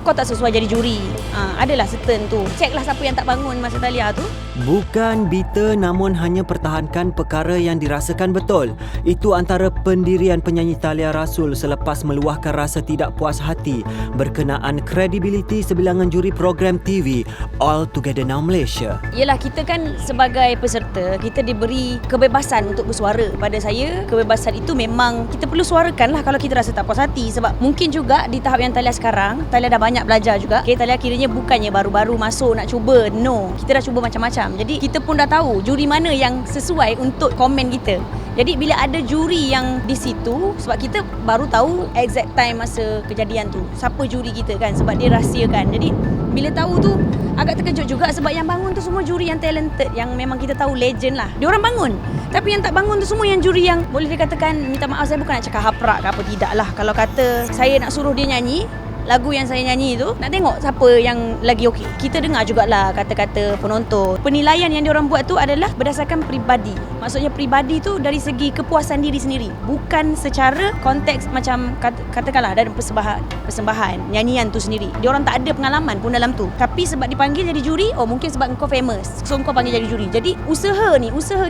kau tak sesuai jadi juri. Adalah certain tu. Ceklah siapa yang tak bangun masa taliah tu. Bukan bita namun hanya pertahankan perkara yang dirasakan betul. Itu antara pendirian penyanyi Thalia Rasul selepas meluahkan rasa tidak puas hati berkenaan kredibiliti sebilangan juri program TV All Together Now Malaysia. Yelah, kita kan sebagai peserta, kita diberi kebebasan untuk bersuara. Pada saya, kebebasan itu memang kita perlu suarakan lah kalau kita rasa tak puas hati. Sebab mungkin juga di tahap yang Thalia sekarang, Thalia dah banyak belajar juga. Thalia kiranya bukannya baru-baru masuk nak cuba. No, kita dah cuba macam-macam. Jadi kita pun dah tahu juri mana yang sesuai untuk komen kita. Jadi bila ada juri yang di situ, sebab kita baru tahu exact time masa kejadian tu, siapa juri kita kan, sebab dia rahsiakan. Jadi bila tahu tu agak terkejut juga sebab yang bangun tu semua juri yang talented, yang memang kita tahu legend lah. Dia orang bangun. Tapi yang tak bangun tu semua yang juri yang boleh dikatakan, minta maaf saya bukan nak cakap haprak ke apa, tidak lah. Kalau kata saya nak suruh dia nyanyi lagu yang saya nyanyi tu, nak tengok siapa yang lagi okey. Kita dengar jugalah kata-kata penonton. Penilaian yang diorang buat tu adalah berdasarkan peribadi. Maksudnya peribadi tu dari segi kepuasan diri sendiri, bukan secara konteks macam katakanlah ada persembahan nyanyian tu sendiri. Diorang tak ada pengalaman pun dalam tu. Tapi sebab dipanggil jadi juri, oh mungkin sebab kau famous, so kau panggil jadi juri. Jadi usaha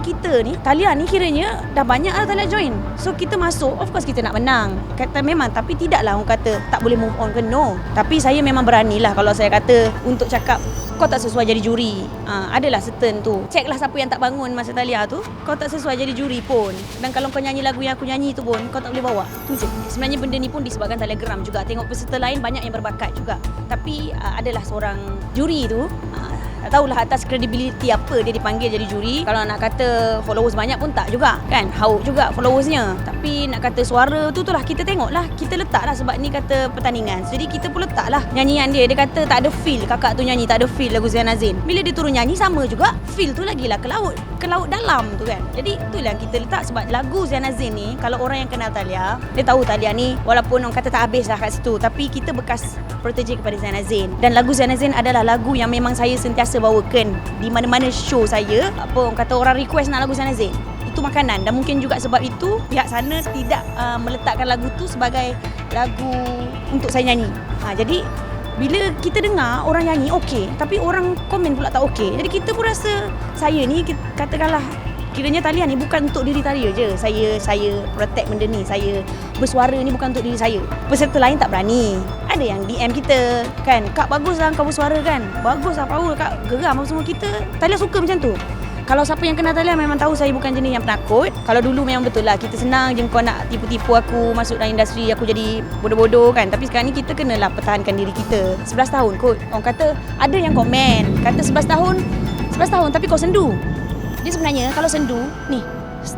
kita ni, Thalia ni kiranya dah banyak lah Thalia join. So kita masuk, of course kita nak menang. Kata memang, tapi tidaklah orang kata tak boleh move on ke. No. Tapi saya memang beranilah kalau saya kata untuk cakap kau tak sesuai jadi juri. Adalah certain tu. Ceklah siapa yang tak bangun masa taliah tu. Kau tak sesuai jadi juri pun. Dan kalau kau nyanyi lagu yang aku nyanyi tu pun, kau tak boleh bawa. Tu je. Sebenarnya benda ni pun disebabkan Thalia geram juga. Tengok peserta lain banyak yang berbakat juga. Tapi adalah seorang juri tu, tak tahulah atas kredibiliti apa dia dipanggil jadi juri. Kalau nak kata followers banyak pun tak juga kan, hauk juga followersnya. Tapi nak kata suara tu lah kita tengoklah, kita letaklah sebab ni kata pertandingan. Jadi kita pun letaklah nyanyian dia. Dia kata tak ada feel, kakak tu nyanyi tak ada feel lagu Zain Azin. Bila dia turun nyanyi sama juga, feel tu lagilah ke laut dalam tu kan. Jadi itulah yang kita letak sebab lagu Zain Azin ni, kalau orang yang kenal Thalia, dia tahu Thalia ni walaupun orang kata tak habis lah kat situ, tapi kita bekas protege kepada Zain Azin. Dan lagu Zain Azin adalah lagu yang memang saya sentiasa bawakan di mana-mana show saya. Apa orang kata, orang request nak lagu Zain Azin, itu makanan. Dan mungkin juga sebab itu pihak sana tidak meletakkan lagu tu sebagai lagu untuk saya nyanyi. Jadi bila kita dengar orang nyanyi okey, tapi orang komen pula tak okey. Jadi kita pun rasa saya ni, katakanlah kiranya Thalia ni bukan untuk diri Thalia je. Saya protect benda ni. Saya bersuara ni bukan untuk diri saya. Peserta lain tak berani. Ada yang DM kita kan, "Kak, baguslah kau bersuara kan. Baguslah power Kak, geram apa semua." Thalia suka macam tu. Kalau siapa yang kenal Thalia memang tahu saya bukan jenis yang penakut. Kalau dulu memang betul lah, kita senang je kau nak tipu-tipu aku masuk dalam industri, aku jadi bodoh-bodoh kan. Tapi sekarang ni kita kenalah pertahankan diri kita. 11 tahun kot. Orang kata, ada yang komen kata 11 tahun tapi kau sendu. Dia sebenarnya kalau sendu ni,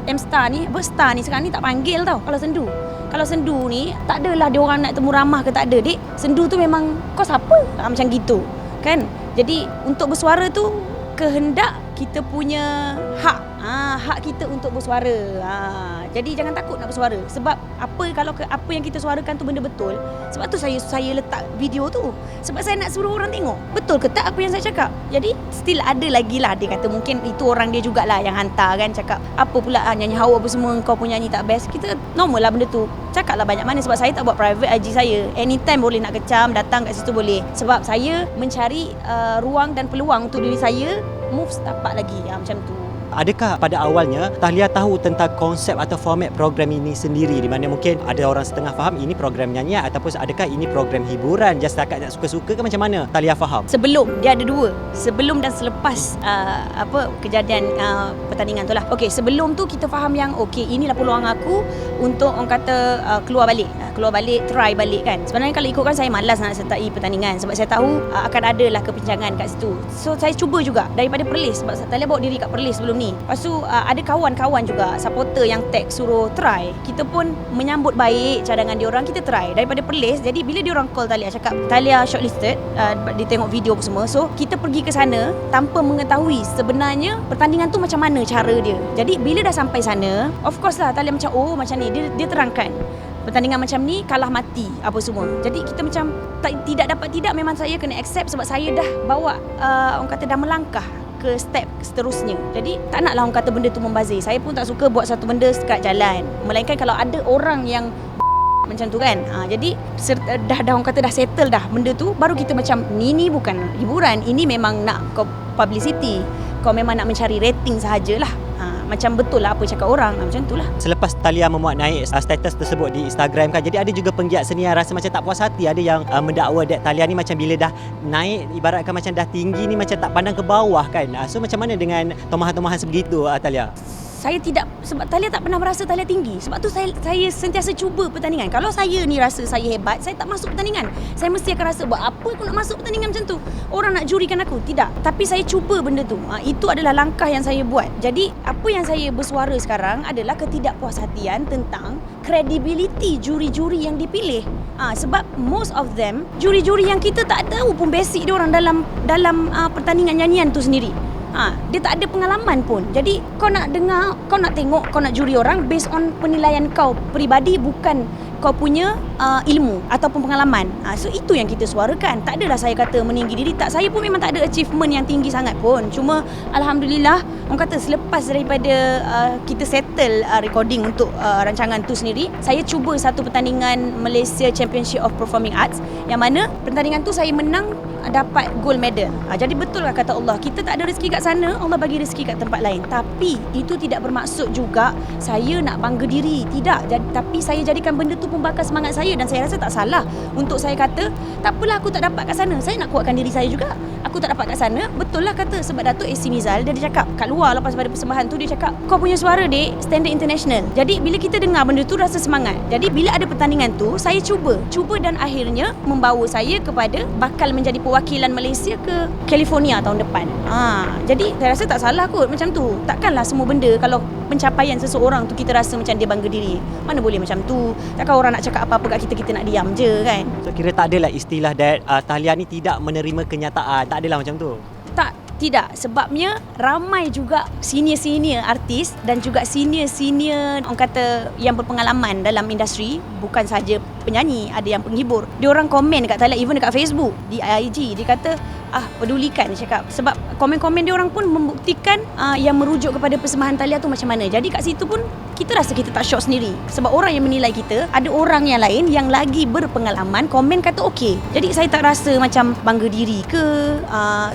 M-Star ni, star ni sekarang ni tak panggil tau kalau sendu. Kalau sendu ni tak adalah dia orang nak temu ramah ke, tak ada. Dik, sendu tu memang kau siapa? Macam gitu kan. Jadi untuk bersuara tu kehendak kita punya hak. Hak kita untuk bersuara. Jadi jangan takut nak bersuara. Sebab apa yang kita suarakan tu benda betul. Sebab tu saya letak video tu. Sebab saya nak suruh orang tengok betul ke tak apa yang saya cakap. Jadi still ada lagi lah. Dia kata mungkin itu orang dia jugalah yang hantar kan, cakap apa pula nyanyi hawa apa semua, kau pun nyanyi tak best. Kita normal lah benda tu. Cakap lah banyak mana. Sebab saya tak buat private IG saya. Anytime boleh nak kecam, datang kat situ boleh. Sebab saya mencari ruang dan peluang untuk diri saya move setapak lagi. Macam tu. Adakah pada awalnya Thalia tahu tentang konsep atau format program ini sendiri, di mana mungkin ada orang setengah faham ini program nyanyian ataupun adakah ini program hiburan, just setakat nak suka-suka ke macam mana Thalia faham? Sebelum, dia ada dua. Sebelum dan selepas kejadian pertandingan tu lah. Okey, sebelum tu kita faham yang okey, inilah peluang aku untuk orang kata keluar balik, try balik kan. Sebenarnya kalau ikutkan saya malas nak sertai pertandingan sebab saya tahu akan adalah kepinjangan kat situ. So saya cuba juga daripada Perlis, sebab Thalia bawa diri kat Perlis sebelum ni. Lepas tu ada kawan-kawan juga, supporter yang tag suruh try. Kita pun menyambut baik cadangan diorang, kita try daripada Perlis. Jadi bila diorang call Thalia, cakap Thalia shortlisted, dia tengok video apa semua. So kita pergi ke sana tanpa mengetahui sebenarnya pertandingan tu macam mana cara dia. Jadi bila dah sampai sana, of course lah Thalia macam macam ni. Dia terangkan pertandingan macam ni, kalah mati apa semua. Jadi kita macam tidak memang saya kena accept sebab saya dah bawa orang kata dah melangkah ke step seterusnya. Jadi tak naklah orang kata benda tu membazir. Saya pun tak suka buat satu benda dekat jalan. Melainkan kalau ada orang yang macam tu kan. Jadi dah orang kata dah settle dah benda tu, baru kita macam ni bukan hiburan, ini memang nak kau publicity, kau memang nak mencari rating sahajalah. Macam betul lah apa cakap orang, macam tu lah. Selepas Thalia memuat naik status tersebut di Instagram kan, jadi ada juga penggiat seni yang rasa macam tak puas hati. Ada yang mendakwa Thalia ni macam bila dah naik, ibaratkan macam dah tinggi ni macam tak pandang ke bawah kan. So macam mana dengan tomahan-tomahan sebegitu Thalia? Saya tidak, sebab Thalia tak pernah merasa Thalia tinggi. Sebab tu saya sentiasa cuba pertandingan. Kalau saya ni rasa saya hebat, saya tak masuk pertandingan. Saya mesti akan rasa buat apa aku nak masuk pertandingan macam tu. Orang nak jurikan aku. Tidak. Tapi saya cuba benda tu. Itu adalah langkah yang saya buat. Jadi apa yang saya bersuara sekarang adalah ketidakpuashatian tentang credibility juri-juri yang dipilih. Sebab most of them, juri-juri yang kita tak tahu pun basic dia orang dalam pertandingan nyanyian tu sendiri. Dia tak ada pengalaman pun. Jadi kau nak dengar, kau nak tengok, kau nak juri orang based on penilaian kau peribadi, bukan kau punya ilmu ataupun pengalaman. So itu yang kita suarakan. Tak adalah saya kata meninggi diri. Tak, saya pun memang tak ada achievement yang tinggi sangat pun. Cuma Alhamdulillah, orang kata selepas daripada kita settle recording untuk rancangan tu sendiri, saya cuba satu pertandingan Malaysia Championship of Performing Arts, yang mana pertandingan tu saya menang, dapat gold medal. Jadi betul lah kata Allah, kita tak ada rezeki kat sana, Allah bagi rezeki kat tempat lain. Tapi itu tidak bermaksud juga saya nak bangga diri. Tidak. Tapi saya jadikan benda tu pembakar semangat saya, dan saya rasa tak salah untuk saya kata tak apalah aku tak dapat kat sana, saya nak kuatkan diri saya juga. Aku tak dapat kat sana, betul lah kata, sebab Datuk AC Mizal dia cakap kat luar lepas pada persembahan tu, dia cakap kau punya suara dek standard international. Jadi bila kita dengar benda tu rasa semangat. Jadi bila ada pertandingan tu, saya cuba dan akhirnya membawa saya kepada bakal menjadi perwakilan Malaysia ke California tahun depan. Jadi saya rasa tak salah kot macam tu. Takkanlah semua benda kalau pencapaian seseorang tu kita rasa macam dia bangga diri. Mana boleh macam tu. Takkan orang nak cakap apa-apa kat kita nak diam je kan. So kira tak adalah istilah Thalia ni tidak menerima kenyataan. Tak adalah macam tu. Tidak, sebabnya ramai juga senior-senior artis dan juga senior-senior orang kata yang berpengalaman dalam industri, bukan saja penyanyi, ada yang penghibur. Dia orang komen dekat Thalia, even dekat Facebook, di IG, dia kata pedulikan, dia cakap. Sebab komen-komen dia orang pun membuktikan yang merujuk kepada persembahan Thalia tu macam mana. Jadi kat situ pun kita rasa kita tak syok sendiri. Sebab orang yang menilai kita, ada orang yang lain yang lagi berpengalaman komen kata okey. Jadi saya tak rasa macam bangga diri ke,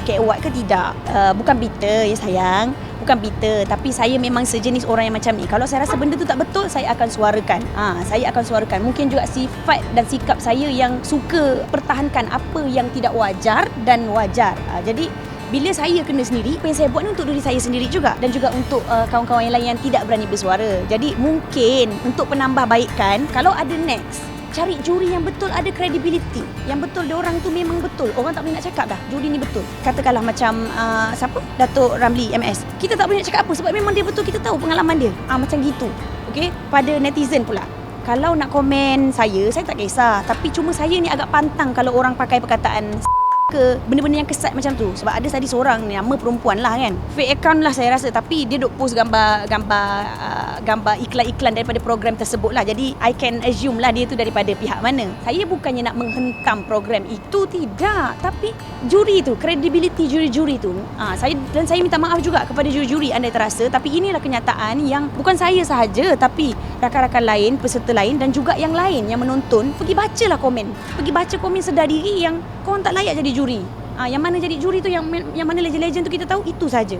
kewat ke, tidak. Bukan bitter ya sayang, bukan bitter, tapi saya memang sejenis orang yang macam ni. Kalau saya rasa benda tu tak betul, saya akan suarakan. Saya akan suarakan. Mungkin juga sifat dan sikap saya yang suka pertahankan apa yang tidak wajar dan wajar. Jadi bila saya kena sendiri, apa yang saya buat ni untuk diri saya sendiri juga, dan juga untuk kawan-kawan yang lain yang tidak berani bersuara. Jadi mungkin untuk penambahbaikan, kalau ada next, cari juri yang betul ada credibility, yang betul dia orang tu memang betul. Orang tak boleh nak cakap dah juri ni betul. Katakanlah macam siapa? Datuk Ramli MS. Kita tak boleh nak cakap apa sebab memang dia betul, kita tahu pengalaman dia. Macam gitu. Okey, pada netizen pula. Kalau nak komen saya tak kisah. Tapi cuma saya ni agak pantang kalau orang pakai perkataan ke benda-benda yang kesat macam tu. Sebab ada tadi seorang nama perempuan lah kan, fake account lah saya rasa, tapi dia duk post gambar iklan-iklan daripada program tersebut lah. Jadi I can assume lah dia tu daripada pihak mana. Saya bukannya nak menghentam program itu, tidak, tapi juri tu, credibility juri-juri tu, saya minta maaf juga kepada juri-juri anda terasa, tapi inilah kenyataan yang bukan saya sahaja, tapi rakan-rakan lain, peserta lain dan juga yang lain yang menonton. Pergi bacalah komen, pergi baca komen sedar diri yang korang tak layak jadi juri. Yang mana jadi juri tu, yang mana legend-legend tu kita tahu, itu saja.